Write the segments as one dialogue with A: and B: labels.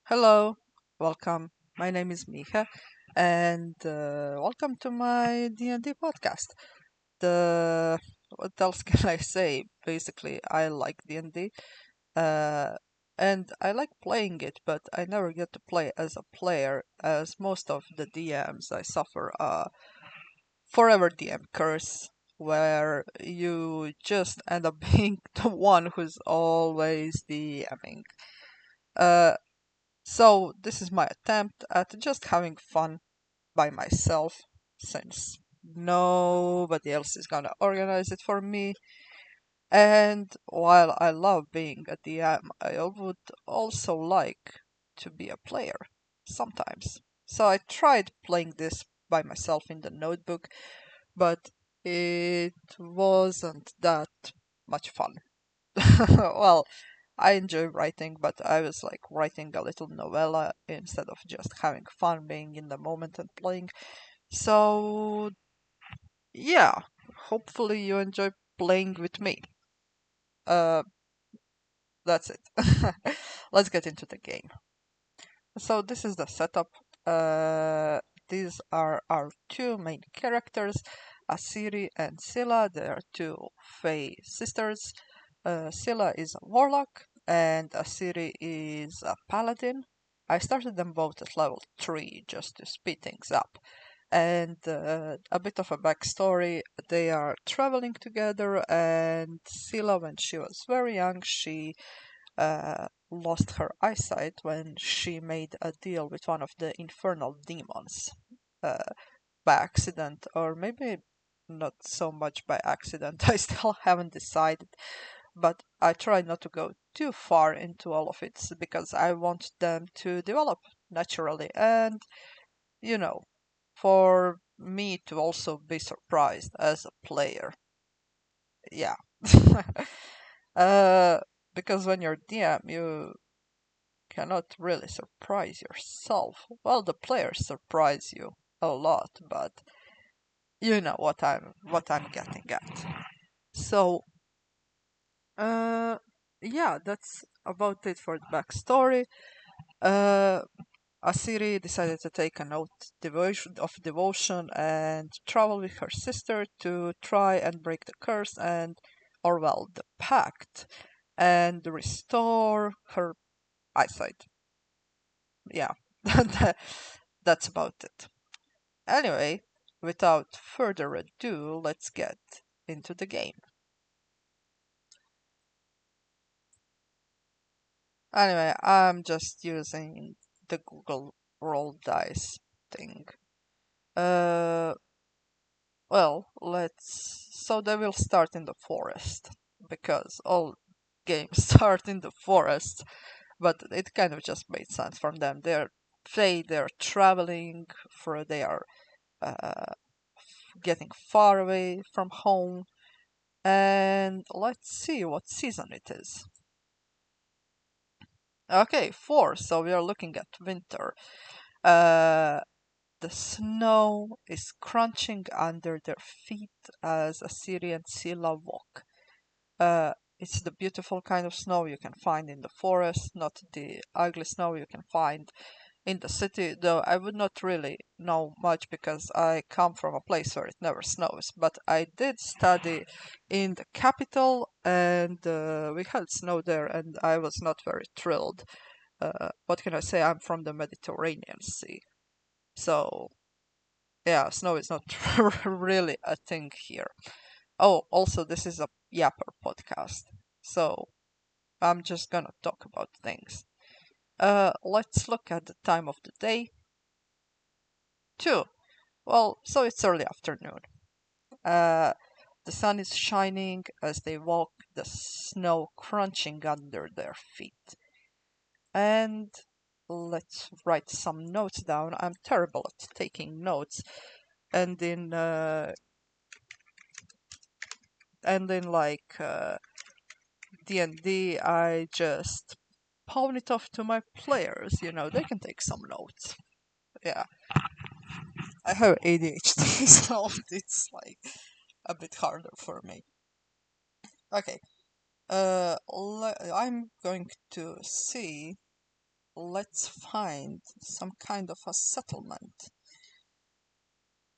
A: Hello, welcome. My name is Mika, and welcome to my D&D podcast. The What else can I say? Basically, I like D&D, uh, and I like playing it, but I never get to play as a player, as most of the DMs I suffer a forever DM curse, where you just end up being the one who's always DMing. Uh, So this is my attempt at just having fun by myself, since nobody else is gonna organize it for me. And while I love being a DM, I would also like to be a player sometimes. So I tried playing this by myself in the notebook, but it wasn't that much fun. Well, I enjoy writing, but I was like writing a little novella instead of just having fun being in the moment and playing. So, yeah, hopefully you enjoy playing with me. Uh, that's it. Let's get into the game. So, this is the setup. Uh, these are our two main characters, Asiri and Sila. They are two Fae sisters. Sila is a warlock and Asiri is a paladin. I started them both at level 3 just to speed things up. And a bit of a backstory, they are traveling together, and Sila, when she was very young, she lost her eyesight when she made a deal with one of the infernal demons uh, by accident, or maybe not so much by accident. I still haven't decided, but I try not to go too far into all of it because I want them to develop naturally and, you know, for me to also be surprised as a player. Yeah. uh, because when you're DM, you cannot really surprise yourself. Well, the players surprise you a lot, but you know what I'm getting at. So, uh, yeah, that's about it for the backstory. Uh, Asiri decided to take an oath of devotion and travel with her sister to try and break the curse and, or well, the pact, and restore her eyesight. Yeah, that's about it. Anyway, without further ado, let's get into the game. Anyway, I'm just using the Google roll dice thing. Uh, well, let's. So they will start in the forest because all games start in the forest. But it kind of just made sense from them. They're traveling for they are uh, getting far away from home. And let's see what season it is. Okay, 4. So we are looking at winter. Uh, the snow is crunching under their feet as Assyrian Sila walk. It's the beautiful kind of snow you can find in the forest, not the ugly snow you can find in the city, though I would not really know much because I come from a place where it never snows. But I did study in the capital, and we had snow there, and I was not very thrilled. What can I say? I'm from the Mediterranean Sea, so yeah, snow is not really a thing here. Oh, also, this is a Yapper podcast, so I'm just gonna talk about things. Let's look at the time of the day. 2. Well, so it's early afternoon. Uh, the sun is shining as they walk, the snow crunching under their feet. And let's write some notes down. I'm terrible at taking notes, and in like D&D, I just pawn it off to my players. You know, they can take some notes. Yeah, I have ADHD, so it's like a bit harder for me. Okay, I'm going to see. let's find some kind of a settlement.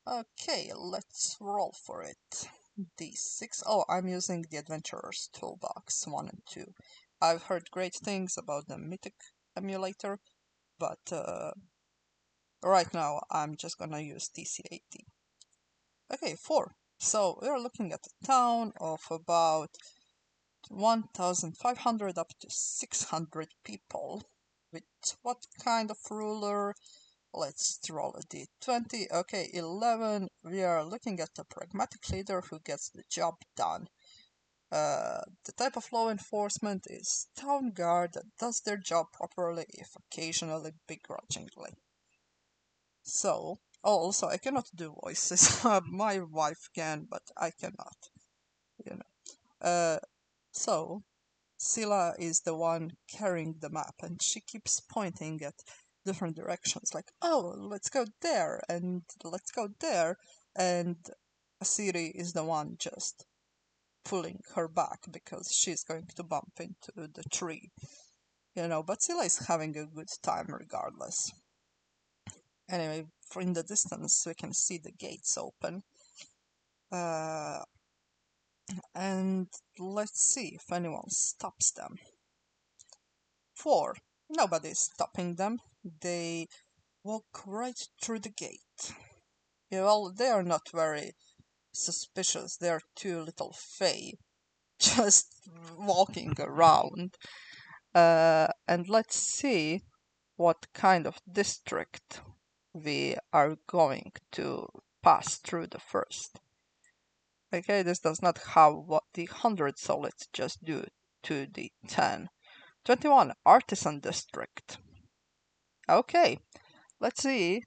A: Okay, let's roll for it. D6. Oh, I'm using the Adventurer's Toolbox 1 and 2. I've heard great things about the Mythic emulator, but right now I'm just gonna use TC80. Okay, 4. So we're looking at a town of about 1,500 up to 600 people. With what kind of ruler? Let's roll a d20. Okay, 11. We are looking at a pragmatic leader who gets the job done. The type of law enforcement is town guard that does their job properly, if occasionally begrudgingly. So, also, I cannot do voices. My wife can, but I cannot. You know. So, Sila is the one carrying the map, and she keeps pointing at different directions, like, oh, let's go there, and let's go there, and Asiri is the one just pulling her back because she's going to bump into the tree. But Sila is having a good time regardless. Anyway, in the distance, we can see the gates open. And let's see if anyone stops them. 4. Nobody's stopping them. They walk right through the gate. Well, they are not very suspicious. They are two little fae just walking around. And let's see what kind of district we are going to pass through the first. Okay, this does not have what the 100, so let's just do 2d10. 21, Artisan District. Okay, let's see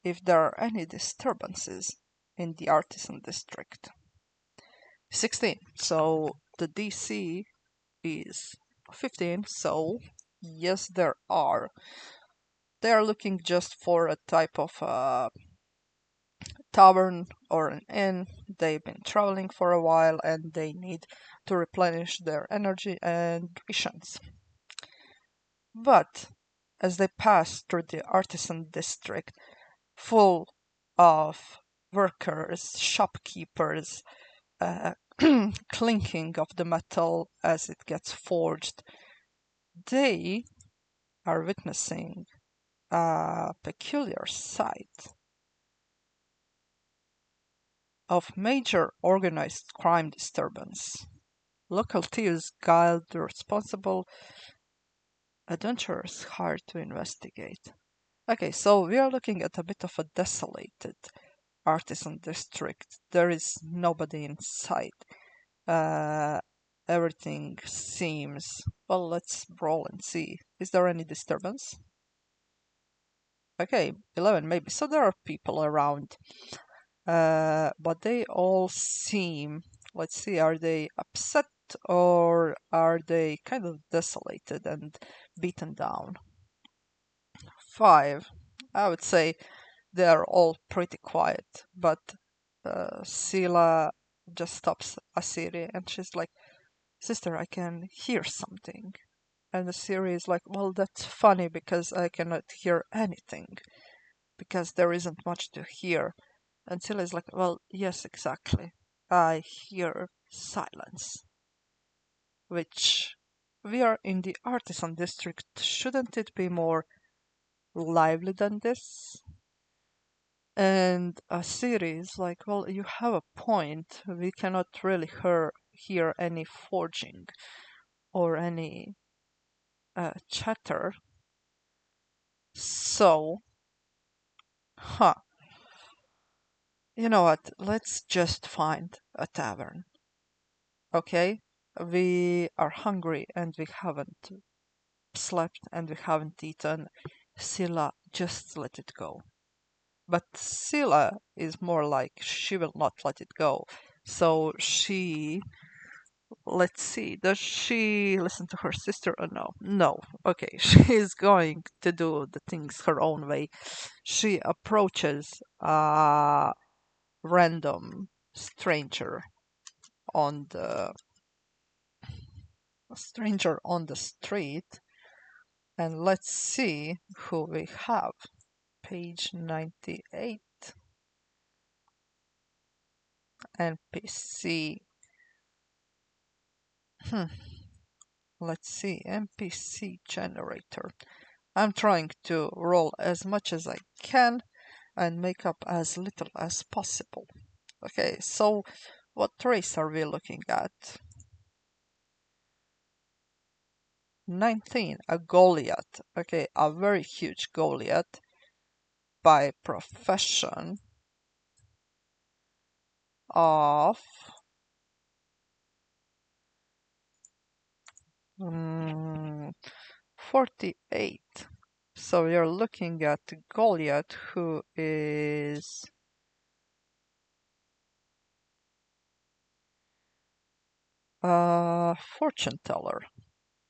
A: if there are any disturbances in the Artisan District. 16, so the DC is 15, so yes, there are. They are looking just for a type of tavern or an inn. They've been traveling for a while and they need to replenish their energy and rations. But as they pass through the artisan district, full of workers, shopkeepers, clinking of the metal as it gets forged, they are witnessing a peculiar sight of major organized crime disturbance. Local thieves guiled the responsible adventurers hired to investigate. Okay, so we are looking at a bit of a desolated artisan district. There is nobody in sight. Everything seems... Well, let's roll and see. Is there any disturbance? Okay, 11 maybe. So there are people around. But they all seem... Let's see, are they upset or are they kind of desolated and beaten down? 5. I would say they are all pretty quiet, but Sila just stops Asiri and she's like, Sister, I can hear something. And Asiri is like, well, that's funny because I cannot hear anything, because there isn't much to hear. And Sila is like, well, yes, exactly. I hear silence. Which, we are in the artisan district, shouldn't it be more lively than this? And Asiri is like, well, you have a point. We cannot really hear any forging or any chatter. So, you know what? Let's just find a tavern. Okay? We are hungry and we haven't slept and we haven't eaten. Sila, just let it go. But Sila is more like she will not let it go. So she... Let's see, does she listen to her sister or no? No. Okay, she's going to do the things her own way. She approaches a random stranger on the street And let's see who we have. Page 98. NPC. Let's see. NPC generator. I'm trying to roll as much as I can and make up as little as possible. Okay, so what race are we looking at? 19, a Goliath. Okay, a very huge Goliath by profession of 48. So you're looking at Goliath, who is a fortune teller.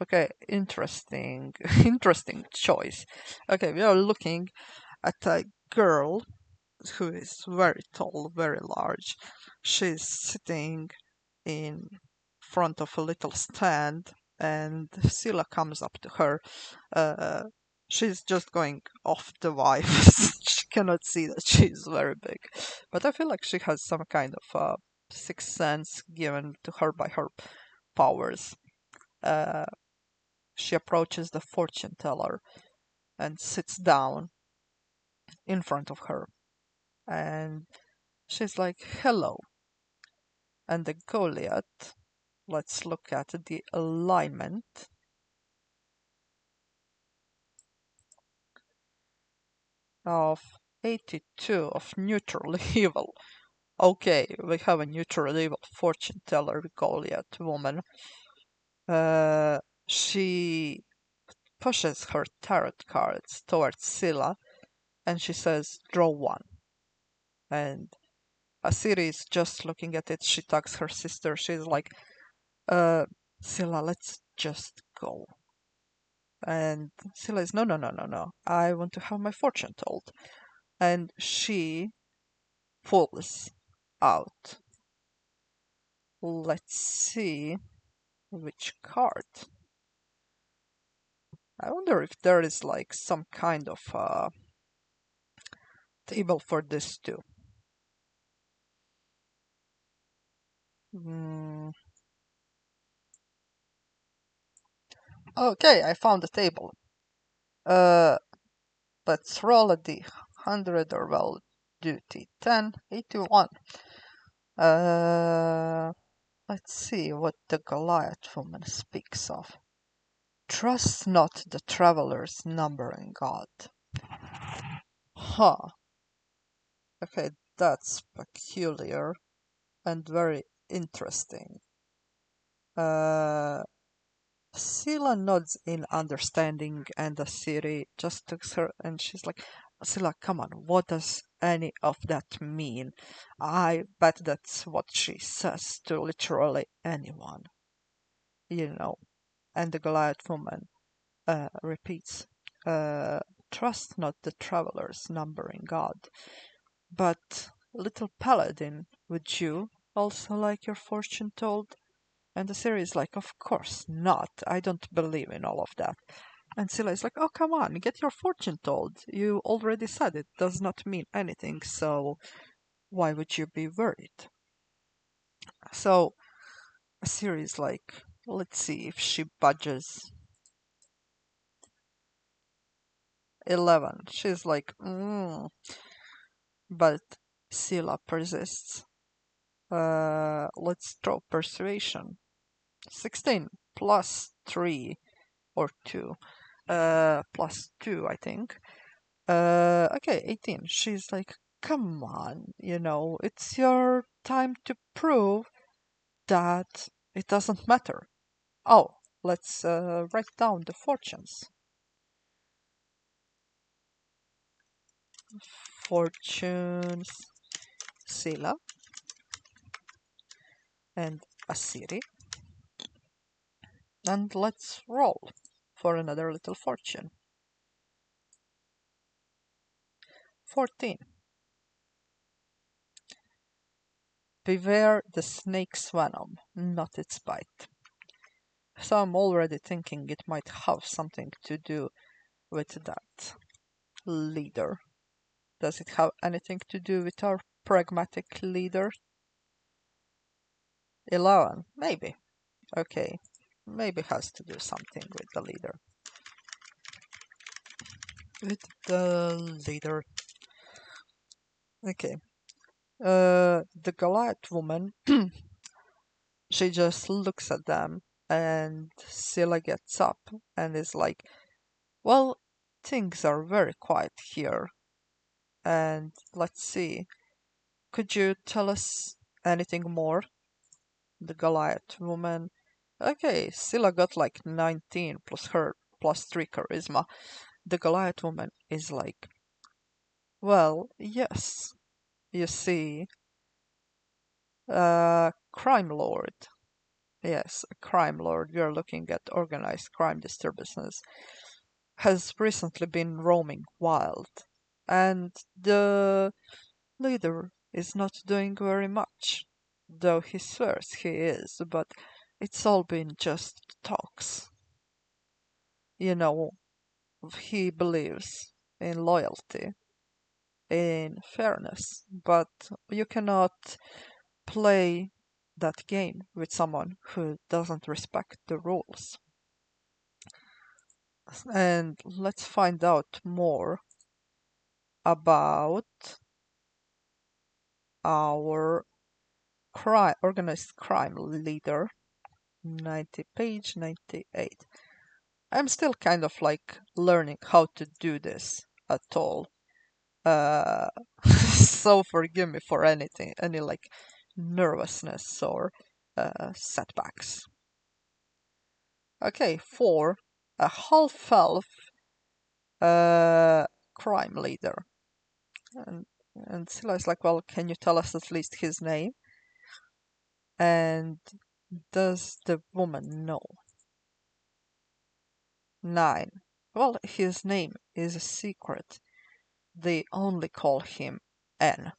A: Okay, interesting, interesting choice. Okay, we are looking at a girl who is very tall, very large. She's sitting in front of a little stand, and Sila comes up to her. Uh, she's just going off the vibe. She cannot see that she's very big, but I feel like she has some kind of sixth sense given to her by her powers. Uh, she approaches the fortune teller and sits down in front of her, and she's like, "Hello." And the Goliath, let's look at the alignment of 82 of neutral evil. Okay, we have a neutral evil fortune teller Goliath woman. She pushes her tarot cards towards Sila and she says, "Draw one." And Asiri is just looking at it. She tugs her sister. She's like, Sila, let's just go. And Sila is, no, no, no, no, no. I want to have my fortune told. And she pulls out. Let's see which card. I wonder if there is like some kind of table for this too. Okay, I found the table. Uh, let's roll a d100 or well do d10, 81. Let's see what the Goliath woman speaks of. Trust not the traveler's numbering God. Huh. Okay, that's peculiar and very interesting. Sila nods in understanding, and Asiri just looks her and she's like, Sila, come on, what does any of that mean? I bet that's what she says to literally anyone. You know. And the Goliath woman repeats, trust not the traveler's numbering God. But, little paladin, would you also like your fortune told? And the Asiri is like, of course not. I don't believe in all of that. And Sila is like, oh, come on, get your fortune told. You already said it does not mean anything, so why would you be worried? So Asiri is like, let's see if she budges. 11. She's like, But Sila persists. Let's throw persuasion. 16 plus 3 or 2. Plus 2, I think. Okay, 18. She's like, come on, it's your time to prove that it doesn't matter. Oh, let's write down the fortunes. Fortunes, Sila and Asiri. And let's roll for another little fortune. 14. Beware the snake's venom, not its bite. So I'm already thinking it might have something to do with that leader? Does it have anything to do with our pragmatic leader? 11, maybe. Okay, maybe has to do something with the leader. With the leader. Okay. The Goliath woman, she just looks at them, and Scylla gets up and is like, well, things are very quiet here. And let's see, could you tell us anything more? The Goliath woman. Okay, Scylla got like 19 plus her plus 3 charisma. The Goliath woman is like, well, yes, you see, crime lord. Yes, a crime lord. We are looking at organized crime disturbances. Has recently been roaming wild, and the leader is not doing very much, though he swears he is, but it's all been just talks. You know, he believes in loyalty, in fairness, but you cannot play that game with someone who doesn't respect the rules. And let's find out more about our organized crime leader. 90 page 98. I'm still kind of like learning how to do this at all. So forgive me for anything, any like nervousness or setbacks. Okay, 4, a half elf crime leader. And Scylla is like, well, can you tell us at least his name? And does the woman know? 9. Well, his name is a secret. They only call him N.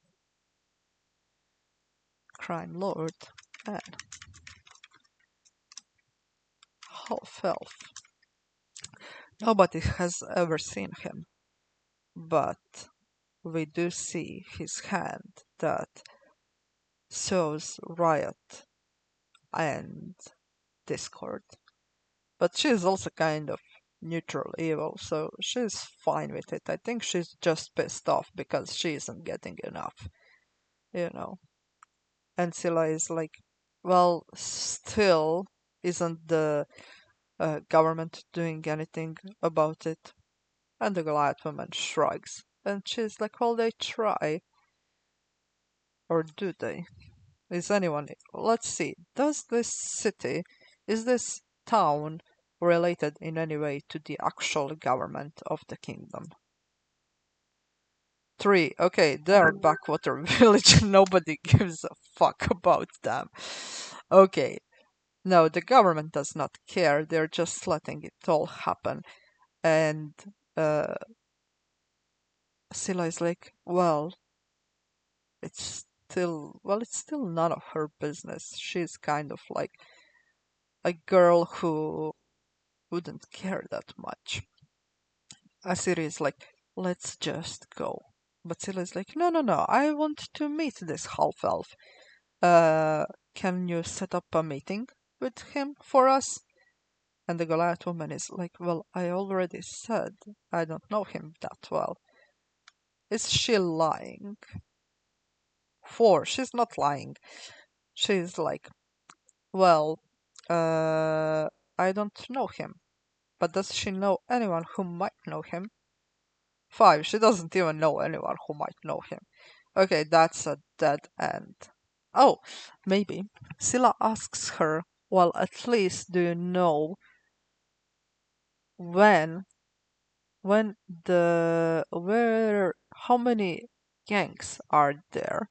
A: Crime Lord N. Half elf. Nobody has ever seen him, but we do see his hand that sows riot and discord. But she's also kind of neutral evil, so she's fine with it. I think she's just pissed off because she isn't getting enough, you know. And Scylla is like, well, still, isn't the government doing anything about it? And the Goliath woman shrugs. And she's like, well, they try. Or do they? Is anyone... Let's see. Does this city, is this town related in any way to the actual government of the kingdom? 3. Okay, they're backwater village. Nobody gives a fuck about them. Okay. No, the government does not care. They're just letting it all happen. And Scylla is like, well, it's still none of her business. She's kind of like a girl who wouldn't care that much. Asiri is like, let's just go. But Scylla is like, no, I want to meet this half elf. Can you set up a meeting with him for us? And the Goliath woman is like, well, I already said I don't know him that well. Is she lying? 4, she's not lying. She's like, well, I don't know him. But does she know anyone who might know him? 5, she doesn't even know anyone who might know him. Okay, that's a dead end. Oh, maybe. Scylla asks her, well, at least do you know when how many gangs are there?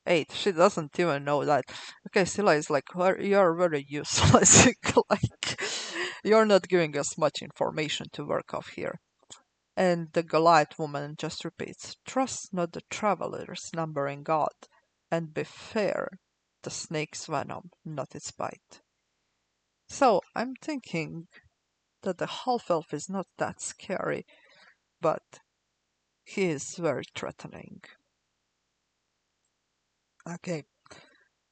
A: 8, she doesn't even know that. Okay, Scylla is like, well, you're very useless. Like, you're not giving us much information to work off here. And the Goliath woman just repeats, trust not the traveler's number in God, and be fair, the snake's venom, not its bite. So I'm thinking that the half-elf is not that scary, but he is very threatening. Okay.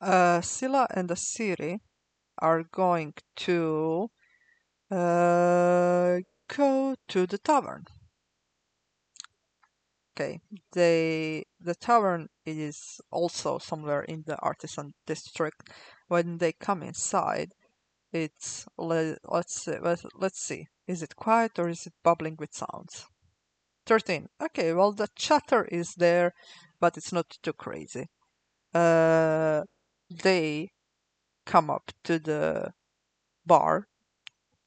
A: Sila and Asiri are going to go to the tavern. Okay, the tavern is also somewhere in the artisan district. When they come inside, it's let's see. Is it quiet or is it bubbling with sounds? 13. Okay, well the chatter is there, but it's not too crazy. They come up to the bar,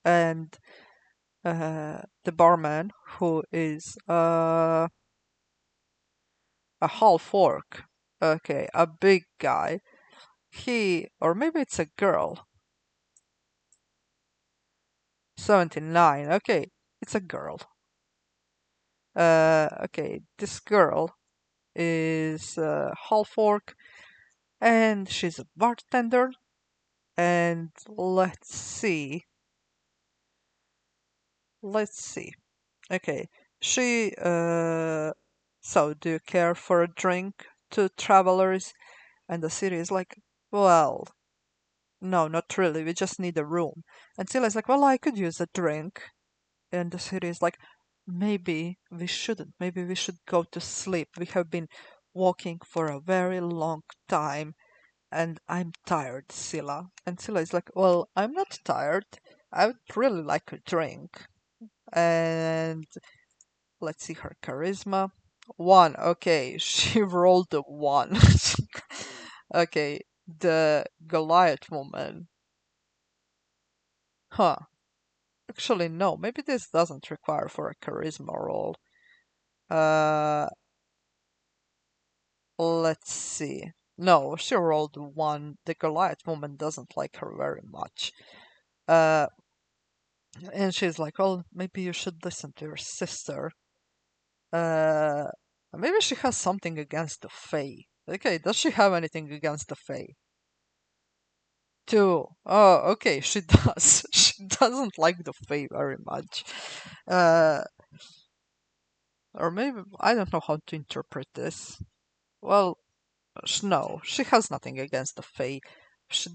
A: and the barman, who is a half orc, okay, a big guy. Or maybe it's a girl. 79. Okay, it's a girl. Okay, this girl is half orc, and she's a bartender. And let's see. Let's see. Okay, she. So, do you care for a drink to travelers? And the city is like, well, no, not really. We just need a room. And Sila's like, well, I could use a drink. And the city is like, maybe we shouldn't. Maybe we should go to sleep. We have been walking for a very long time, and I'm tired, Sila. And Sila is like, well, I'm not tired. I would really like a drink. And let's see her charisma. 1. Okay, she rolled a 1. Okay, the Goliath woman. Huh. Actually, no. Maybe this doesn't require for a charisma roll. Uh, let's see. No, she rolled 1. The Goliath woman doesn't like her very much. Uh, and she's like, well, maybe you should listen to your sister. Uh, maybe she has something against the Fae. Okay, does she have anything against the Fae? 2. Oh, okay, she does. She doesn't like the Fae very much. Uh, or maybe, I don't know how to interpret this. Well, no, she has nothing against the Fae. She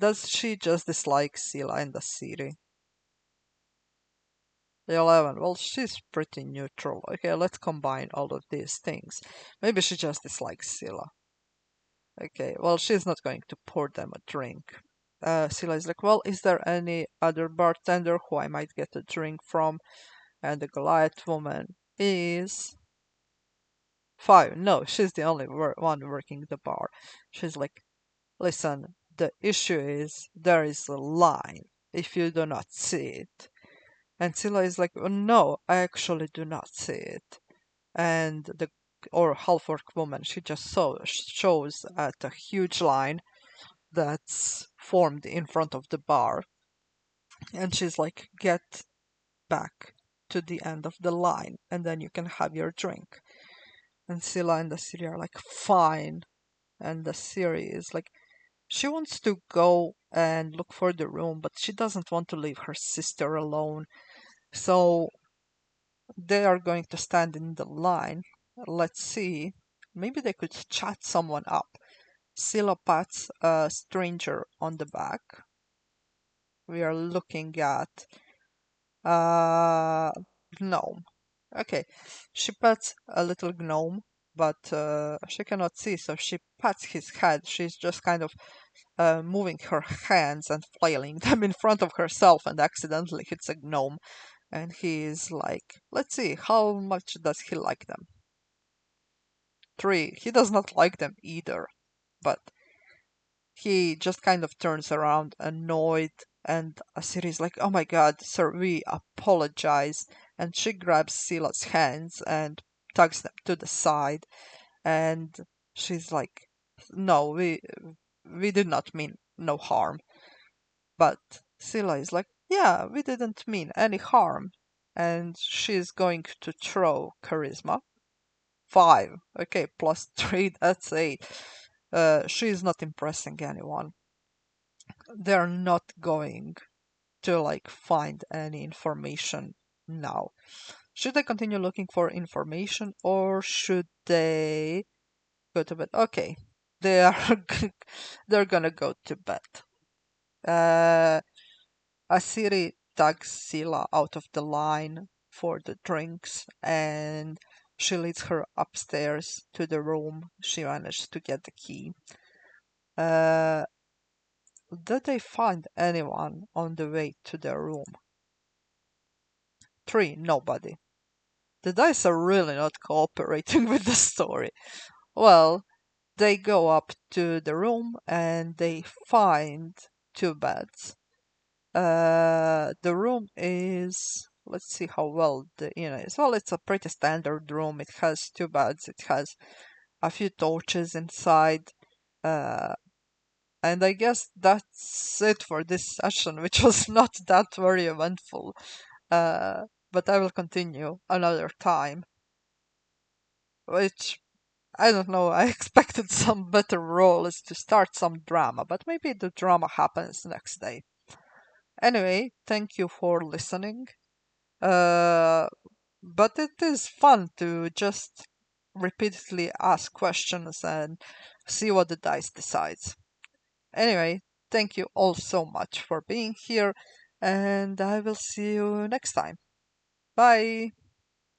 A: just dislike Sila and Asiri? 11. Well, she's pretty neutral. Okay, let's combine all of these things. Maybe she just dislikes Sila. Okay, well, she's not going to pour them a drink. Sila is like, well, is there any other bartender who I might get a drink from? And the Goliath woman is 5. No, she's the only one working the bar. She's like, listen, the issue is there is a line if you do not see it. And Sila is like, oh, no, I actually do not see it. And the half orc woman, she just shows at a huge line that's formed in front of the bar. And she's like, get back to the end of the line and then you can have your drink. And Sila and Asiri are like, fine. And Asiri is like, she wants to go and look for the room, but she doesn't want to leave her sister alone. So they are going to stand in the line. Let's see. Maybe they could chat someone up. Sila pats a stranger on the back. We are looking at gnome. Okay, she pats a little gnome, but she cannot see, so she pats his head. She's just kind of moving her hands and flailing them in front of herself and accidentally hits a gnome. And he is like, let's see, how much does he like them? 3. He does not like them either, but he just kind of turns around annoyed, and Asiri is like, oh my god, sir, we apologize. And she grabs Sila's hands and tugs them to the side, and she's like, no, we did not mean no harm. But Sila is like, yeah, we didn't mean any harm. And she's going to throw charisma. 5. Okay, plus 3, that's 8. She's not impressing anyone. They're not going to like find any information now. Should they continue looking for information or should they go to bed? Okay, they are they're gonna go to bed. Uh, Asiri tugs Sila out of the line for the drinks and she leads her upstairs to the room. She managed to get the key. Uh, did they find anyone on the way to their room? 3. Nobody. The dice are really not cooperating with the story. Well, they go up to the room and they find 2 beds. The room is, let's see how well the inn is. Well, it's a pretty standard room. It has 2 beds. It has a few torches inside. Uh, and I guess that's it for this session, which was not that very eventful. But I will continue another time, which I don't know. I expected some better roles to start some drama, but maybe the drama happens next day. Anyway, thank you for listening. Uh, but it is fun to just repeatedly ask questions and see what the dice decides. Anyway, thank you all so much for being here, and I will see you next time. Bye!